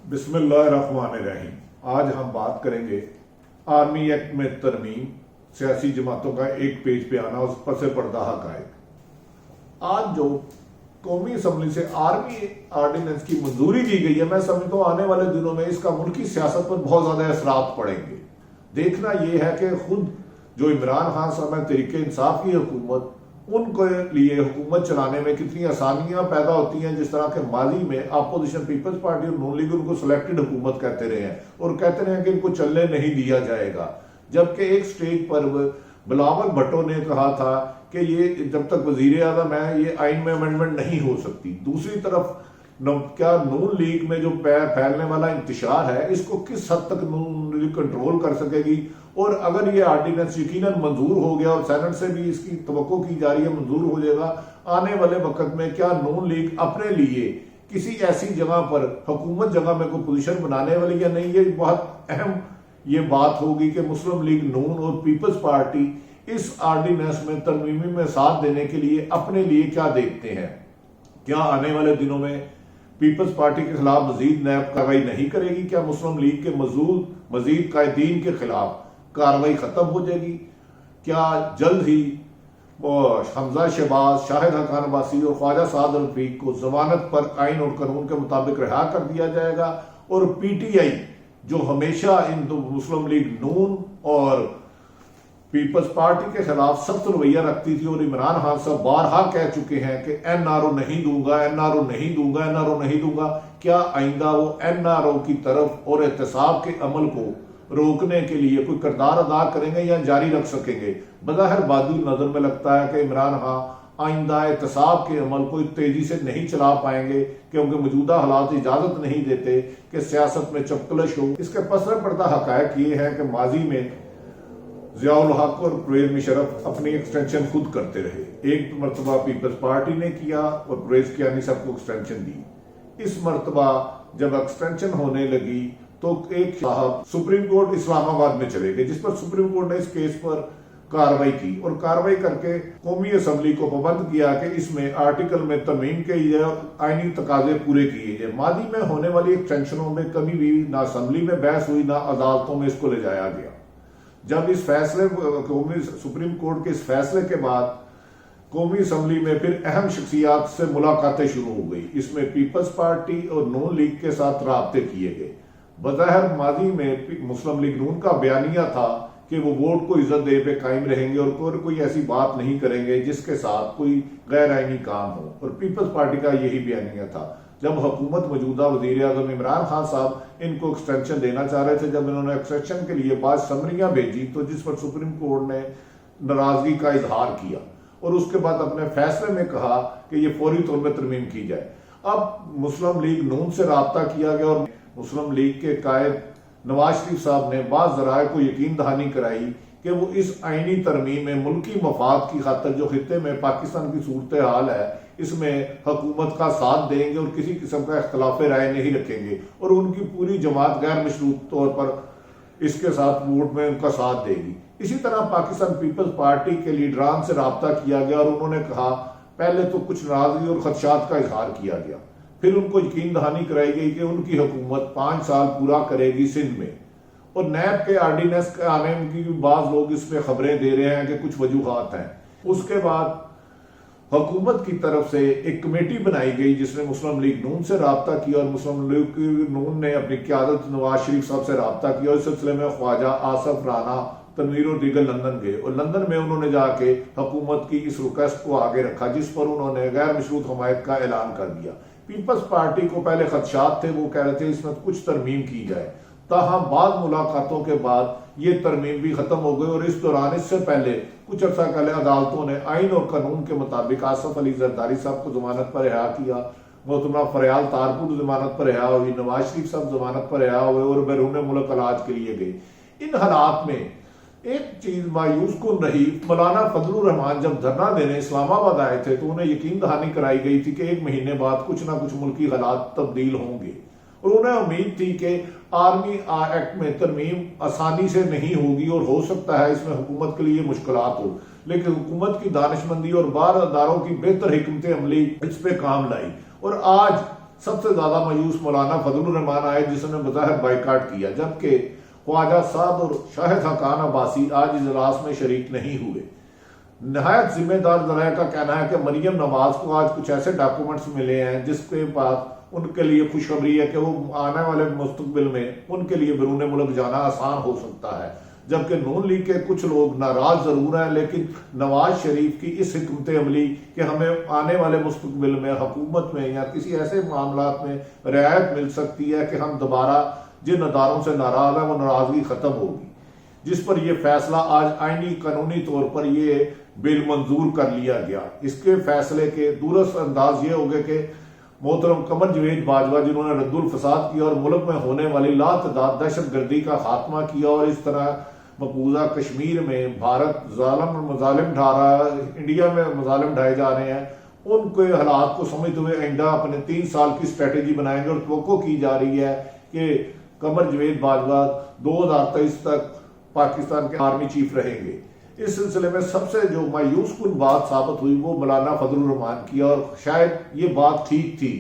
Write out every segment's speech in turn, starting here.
बिस्मिल्लाहिर्रहमानिर्रहीम। आज हम बात करेंगे आर्मी एक्ट में तरमीम, सियासी जमातों का एक पेज पे आना, उस पर से पर्दा हकायक। आज जो कौमी असम्बली से आर्मी आर्डिनेंस की मंजूरी दी गई है, मैं समझता हूँ आने वाले दिनों में इसका मुल्की सियासत पर बहुत ज्यादा असरात पड़ेंगे। देखना यह है कि खुद जो इमरान खान साहब है, तरीके इंसाफ की हुकूमत, उनके लिए हुकूमत चलाने में कितनी आसानियां पैदा होती हैं। जिस तरह के माजी में अपोजिशन पीपल्स पार्टी और नून लीग उनको सिलेक्टेड हुकूमत कहते रहे हैं और कहते रहे हैं कि इनको चलने नहीं दिया जाएगा, जबकि एक स्टेज पर बिलावल भुट्टो ने कहा था कि ये जब तक वजीर आजम है ये आइन में अमेंडमेंट नहीं हो सकती। दूसरी तरफ क्या नून लीग में जो फैलने वाला इंतशार है, इसको किस हद तक नून लीग कंट्रोल कर सकेगी, और अगर ये आर्डिनेंस यकीनन मंजूर हो गया और सेनेट से भी इसकी तवक्को की जा रही है मंजूर हो जाएगा, आने वाले वक्त में क्या नून लीग अपने लिए किसी ऐसी जगह पर हुकूमत जगह में कोई पोजीशन बनाने वाली या नहीं, ये बहुत अहम ये बात होगी कि मुस्लिम लीग नून और पीपल्स पार्टी इस आर्डिनेंस में तरमीमी में साथ देने के लिए अपने लिए क्या देखते हैं। क्या आने वाले दिनों में पीपल्स पार्टी के खिलाफ मजीद नैब कार्रवाई नहीं करेगी? क्या मुस्लिम लीग के मजीद कायदीन के खिलाफ कार्रवाई खत्म हो जाएगी? क्या जल्द ही हमजा शहबाज, शाहिद हक्कान अब्बासी और ख्वाजा साद अल रफीक को जमानत पर आइन और कानून के मुताबिक रिहा कर दिया जाएगा? और पीटीआई जो हमेशा इन दो मुस्लिम लीग नून और पीपल्स पार्टी के खिलाफ सख्त रवैया रखती थी और इमरान खान साहब बारहा कह चुके हैं कि एनआरओ नहीं दूंगा, एनआरओ नहीं दूंगा, एनआरओ नहीं दूंगा, क्या आइंदा वो एनआरओ की तरफ और एहतसाब के अमल को रोकने के लिए कोई किरदार अदा करेंगे या जारी रख सकेंगे? बज़ाहिर बादी नजर में लगता है कि इमरान खान आइंदा एहतसाब के अमल को तेजी से नहीं चला पाएंगे, क्योंकि मौजूदा हालात इजाजत नहीं देते कि सियासत में चपकलश हो। इसके पस पर्दा हकायक ये है कि माजी में ज़ियाउल हक और परवेज मुशर्रफ अपनी एक्सटेंशन खुद करते रहे। एक मरतबा पीपल्स पार्टी ने किया और परवेज कियानी साहब को एक्सटेंशन दी। इस मरतबा जब एक्सटेंशन होने लगी तो एक साहब सुप्रीम कोर्ट इस्लामाबाद में चले गए, जिस पर सुप्रीम कोर्ट ने इस केस पर कार्रवाई की और कार्रवाई करके कौमी असम्बली को पाबंद किया कि इसमें आर्टिकल में तरमीम की जाए और आईनी तकाजे पूरे किए जाए। मादी में होने वाली एक्सटेंशनों में कभी भी ना असम्बली में बहस हुई, ना अदालतों में इसको ले जाया गया। जब इस फैसले सुप्रीम कोर्ट के इस फैसले के बाद कौमी असम्बली में फिर अहम शख्सियात से मुलाकातें शुरू हो गई। इसमें पीपल्स पार्टी और नून लीग के साथ राब्ते किए गए। बज़ाहिर माजी में मुस्लिम लीग नून का बयानिया था कि वो वोट को इज्जत दे पे कायम रहेंगे और कोई ऐसी बात नहीं करेंगे जिसके साथ कोई गैर आईनी काम हो, और पीपल्स पार्टी का यही बयानिया था। जब हुकूमत मौजूदा वजीर आजम इमरान खान साहब इनको एक्सटेंशन देना चाह रहे थे, जब इन्होंने एक्सटेंशन के लिए 5 समरियां भेजी तो जिस पर सुप्रीम कोर्ट ने नाराजगी का इजहार किया और उसके बाद अपने फैसले में कहा कि ये फौरी तौर पर तरमीम की जाए। अब मुस्लिम लीग नून से राब्ता किया गया और मुस्लिम लीग के कायद नवाज शरीफ साहब ने बाज़ ज़राए को यकीन दहानी कराई कि वो इस आईनी तरमीम में मुल्की मफाद की खातिर जो खित्ते में पाकिस्तान की सूरत हाल है इसमें हुकूमत का साथ देंगे और किसी किस्म का इख्तलाफ राय नहीं रखेंगे, और उनकी पूरी जमात गैर मशरूत तौर पर इसके साथ वोट में उनका साथ देगी। इसी तरह पाकिस्तान पीपल्स पार्टी के लीडरान से राब्ता किया गया और उन्होंने कहा, पहले तो कुछ नाराजगी और खदशात का इजहार किया गया, फिर उनको यकीन दहानी कराई गई कि उनकी हुकूमत 5 साल पूरा करेगी सिंध में, और नैब के आर्डिनेंस के आने की बाज लोग इस पे खबरें दे रहे हैं कि कुछ वजूहात हैं। उसके बाद हुकूमत की तरफ से एक कमेटी बनाई गई जिसने मुस्लिम लीग नून से राब्ता किया और मुस्लिम लीग नून ने अपनी क़यादत नवाज शरीफ साहब से राब्ता किया। इस सिलसिले में ख्वाजा आसफ राना, तनवीर और दीगर लंदन गए और लंदन में उन्होंने जाके हुकूमत की इस रिक्वेस्ट को आगे रखा जिस पर उन्होंने गैर मशरूत हमायत का ऐलान कर दिया। पीपल्स पार्टी को पहले खदशात थे, वो कह रहे थे इसमें कुछ तरमीम की जाए, ताहम बाद मुलाकातों के बाद ये तरमीम भी खत्म हो गई और इस दौरान इससे पहले कुछ अर्सा पहले अदालतों ने आइन और कानून के मुताबिक आसफ अली जरदारी साहब को जमानत पर रिहा किया, मोहतरमा फरयाल तारपुर जमानत पर रिहा हुई, नवाज शरीफ साहब जमानत पर रिहा हुए और बैरून मुल्क इलाज के लिए गए। इन हालात में एक चीज मायूस कुन रही, मौलाना फजलुर रहमान जब धरना देने इस्लामाबाद आए थे तो उन्हें यकीन दहानी कराई गई थी कि 1 महीने बाद कुछ ना कुछ मुल्की हालात तब्दील होंगे, और उन्हें उम्मीद थी कि आर्मी एक्ट में तरमीम आसानी से नहीं होगी और हो सकता है इसमें हुकूमत के लिए मुश्किलात हो, लेकिन हुकूमत की दानिशमंदी और बार अदारों की बेहतर हिकमत अमली इस पे काम लाई और आज سب سے زیادہ مایوس مولانا فضل الرحمان آئے جس نے بظاہر بائیکاٹ کیا، جبکہ خواجہ سعد اور شاہد حقان عباسی آج اجلاس میں شریک نہیں ہوئے۔ نہایت ذمہ دار ذرائع کا کہنا ہے کہ مریم نواز کو آج کچھ ایسے ڈاکومنٹس ملے ہیں جس کے بعد ان کے لیے خوشخبری ہے کہ وہ آنے والے مستقبل میں ان کے لیے بیرون ملک جانا آسان ہو سکتا ہے، جبکہ نون لیگ کے کچھ لوگ ناراض ضرور ہیں، لیکن نواز شریف کی اس حکمت عملی کہ ہمیں آنے والے مستقبل میں حکومت میں یا کسی ایسے معاملات میں رعایت مل سکتی ہے کہ ہم دوبارہ جن اداروں سے ناراض ہیں وہ ناراضگی ختم ہوگی، جس پر یہ فیصلہ آج آئینی قانونی طور پر یہ بل منظور کر لیا گیا۔ اس کے فیصلے کے دورس انداز یہ ہوگا کہ محترم قمر جاوید باجوہ جنہوں نے رد الفساد کیا اور ملک میں ہونے والی لاتعداد دہشت گردی کا خاتمہ کیا اور اس طرح مقبوضہ کشمیر میں بھارت مظالم ڈھا رہا ہے، انڈیا میں مظالم ڈھائے جا رہے ہیں، ان کے حالات کو سمجھتے ہوئے آئندہ اپنے 3 سال کی اسٹریٹجی بنائیں گے، اور توقع کی جا رہی ہے کہ قمر جاوید باجوہ 2023 تک پاکستان کے آرمی چیف رہیں گے۔ اس سلسلے میں سب سے جو مایوس کن بات ثابت ہوئی وہ مولانا فضل الرحمان کی، اور شاید یہ بات ٹھیک تھی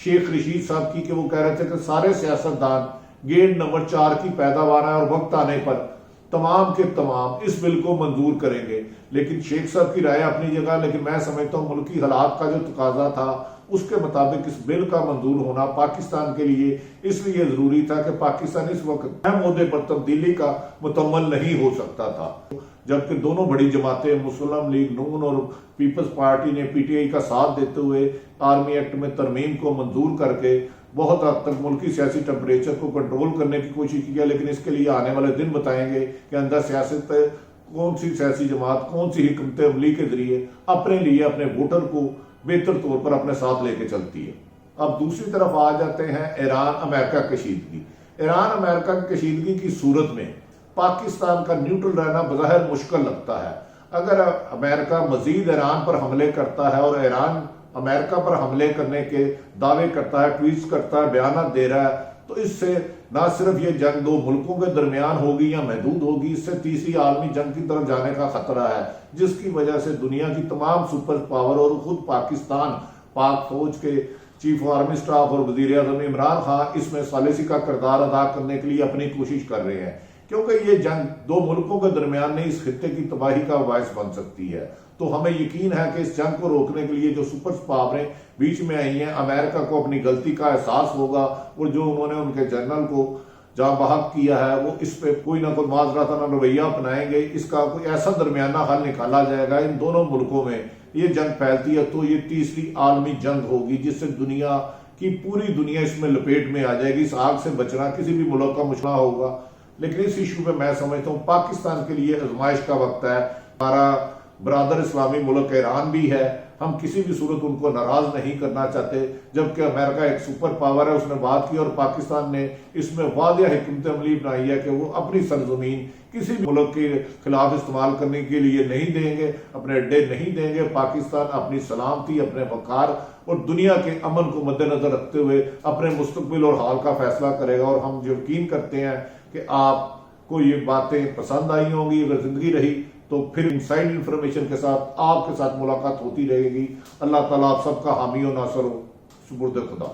شیخ رشید صاحب کی کہ وہ کہہ رہے تھے کہ سارے سیاستدان گیٹ نمبر 4 کی پیداوار ہیں اور وقت آنے پر تمام کے تمام اس بل کو منظور کریں گے، لیکن شیخ صاحب کی رائے اپنی جگہ، لیکن میں سمجھتا ہوں ملکی حالات کا جو تقاضا تھا اس کے مطابق اس بل کا منظور ہونا پاکستان کے لیے اس لیے ضروری تھا کہ پاکستان اس وقت اہم عہدے پر تبدیلی کا متمل نہیں ہو سکتا تھا، جبکہ دونوں بڑی جماعتیں مسلم لیگ نون اور پیپلز پارٹی نے پی ٹی آئی کا ساتھ دیتے ہوئے آرمی ایکٹ میں ترمیم کو منظور کر کے بہت حد تک ملکی سیاسی ٹیمپریچر کو کنٹرول کرنے کی کوشش کی ہے، لیکن اس کے لیے آنے والے دن بتائیں گے کہ اندر سیاست کون سی سیاسی جماعت کون سی حکمت عملی کے ذریعے اپنے لیے اپنے ووٹر کو بہتر طور پر اپنے ساتھ لے کے چلتی ہے۔ اب دوسری طرف آ جاتے ہیں ایران امریکہ کشیدگی۔ ایران امریکہ کشیدگی کی صورت میں پاکستان کا نیوٹرل رہنا بظاہر مشکل لگتا ہے۔ اگر امریکہ مزید ایران پر حملے کرتا ہے اور ایران امریکہ پر حملے کرنے کے دعوے کرتا ہے، ٹویٹس کرتا ہے، بیانات دے رہا ہے، تو اس سے نہ صرف یہ جنگ 2 ملکوں کے درمیان ہوگی یا محدود ہوگی، اس سے تیسری عالمی جنگ کی طرف جانے کا خطرہ ہے، جس کی وجہ سے دنیا کی تمام سپر پاور اور خود پاکستان پاک فوج کے چیف آف آرمی سٹاف اور وزیر اعظم عمران خان اس میں ثالثی کا کردار ادا کرنے کے لیے اپنی کوشش کر رہے ہیں، کیونکہ یہ جنگ 2 ملکوں کے درمیان نہیں اس خطے کی تباہی کا باعث بن سکتی ہے۔ تو ہمیں یقین ہے کہ اس جنگ کو روکنے کے لیے جو سپر پاوریں بیچ میں آئی ہیں، امریکہ کو اپنی غلطی کا احساس ہوگا، اور جو انہوں نے ان کے جنرل کو جہاں بحق کیا ہے وہ اس پہ کوئی نہ کوئی معذرتانہ رویہ اپنائیں گے، اس کا کوئی ایسا درمیانہ حل نکالا جائے گا۔ ان دونوں ملکوں میں یہ جنگ پھیلتی ہے تو یہ تیسری عالمی جنگ ہوگی، جس سے دنیا کی پوری دنیا اس میں لپیٹ میں آ جائے گی۔ اس آگ سے بچنا کسی بھی ملک کا مشکل ہوگا، لیکن اس ایشو پہ میں سمجھتا ہوں پاکستان کے لیے آزمائش کا وقت ہے۔ ہمارا برادر اسلامی ملک ایران بھی ہے، ہم کسی بھی صورت ان کو ناراض نہیں کرنا چاہتے، جبکہ امریکہ ایک سپر پاور ہے، اس نے بات کی اور پاکستان نے اس میں واضح حکمت عملی بنائی ہے کہ وہ اپنی سرزمین کسی بھی ملک کے خلاف استعمال کرنے کے لیے نہیں دیں گے، اپنے اڈے نہیں دیں گے۔ پاکستان اپنی سلامتی، اپنے وقار اور دنیا کے امن کو مد نظر رکھتے ہوئے اپنے مستقبل اور حال کا فیصلہ کرے گا، اور ہم یقین کرتے ہیں کہ آپ کو یہ باتیں پسند آئی ہوں گی۔ اگر زندگی رہی تو پھر انسائیڈ انفارمیشن کے ساتھ آپ کے ساتھ ملاقات ہوتی رہے گی۔ اللہ تعالیٰ آپ سب کا حامی و ناصر ہو۔ سپرد خدا۔